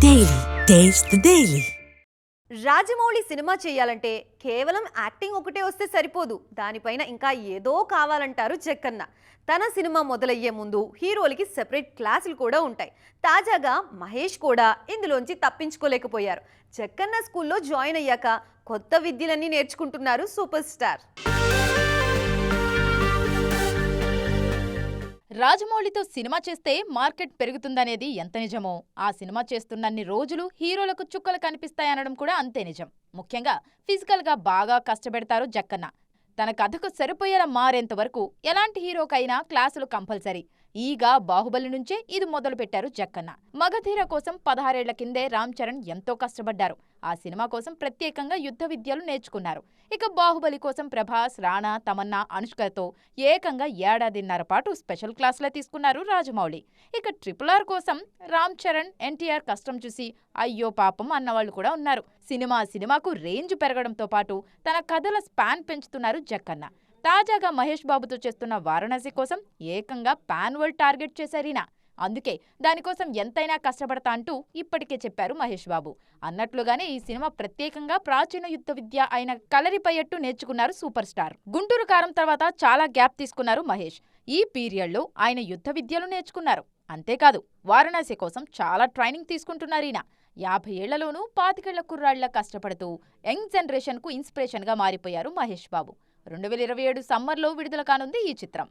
Daily taste the daily. Rajamouli cinema చేయాలంటే కేవలం acting ఒకటే వస్తే సరిపోదు, దానిపైన ఇంకా ఏదో కావాలంటారు జక్కన్న. తన సినిమా మొదలయ్యే ముందు హీరోలకి సెపరేట్ క్లాసులు కూడా ఉంటాయి. తాజాగా మహేష్ కూడా ఇందులోంచి తప్పించుకోలేకపోయారు. జక్కన్న స్కూల్లో జాయిన్ అయ్యాక కొత్త విద్యలన్నీ నేర్చుకుంటున్నారు సూపర్ స్టార్. రాజమౌళితో సినిమా చేస్తే మార్కెట్ పెరుగుతుందనేది ఎంత నిజమో, ఆ సినిమా చేస్తున్నన్ని రోజులు హీరోలకు చుక్కలు కనిపిస్తాయనడం కూడా అంతే నిజం. ముఖ్యంగా ఫిజికల్గా బాగా కష్టపెడతారు జక్కన్న. తన కథకు సరిపోయేలా మారేంత వరకు ఎలాంటి హీరోకైనా క్లాసులు కంపల్సరీ. ఈగా బాహుబలి నుంచే ఇది మొదలుపెట్టారు జక్కన్న. మగధీర కోసం 16 ఏళ్ల కిందే రామ్ చరణ్ ఎంతో కష్టపడ్డారు. ఆ సినిమా కోసం ప్రత్యేకంగా యుద్ధ విద్యలు నేర్చుకున్నారు. ఇక బాహుబలి కోసం ప్రభాస్, రాణా, తమన్నా, అనుష్కతో ఏకంగా ఏడాదిన్నర పాటు స్పెషల్ క్లాసులే తీసుకున్నారు రాజమౌళి. ఇక RRR కోసం రామ్ చరణ్, ఎన్టీఆర్ కష్టం చూసి అయ్యో పాపం అన్నవాళ్లు కూడా ఉన్నారు. సినిమాకు రేంజ్ పెరగడంతో పాటు తన కథల స్పాన్ పెంచుతున్నారు జక్కన్న. తాజాగా మహేష్ బాబుతో చేస్తున్న వారణాసి కోసం ఏకంగా పాన్ వరల్డ్ టార్గెట్ చేశారీనా. అందుకే దానికోసం ఎంతైనా కష్టపడతా అంటూ ఇప్పటికే చెప్పారు మహేష్ బాబు. అన్నట్లుగానే ఈ సినిమా ప్రత్యేకంగా ప్రాచీన యుద్ధ విద్య అయిన కలరిపయ్యట్టు నేర్చుకున్నారు సూపర్ స్టార్. గుంటూరు కారం తర్వాత చాలా గ్యాప్ తీసుకున్నారు మహేష్. ఈ పీరియడ్లో ఆయన యుద్ధ విద్యలు నేర్చుకున్నారు. అంతేకాదు వారణాసి కోసం చాలా ట్రైనింగ్ తీసుకుంటున్నారీనా. 50 ఏళ్లలోనూ 25 ఏళ్ల కుర్రాళ్ల కష్టపడుతూ యంగ్ జనరేషన్కు ఇన్స్పిరేషన్గా మారిపోయారు మహేష్ బాబు. 2027 సమ్మర్లో విడుదల కానుంది ఈ చిత్రం.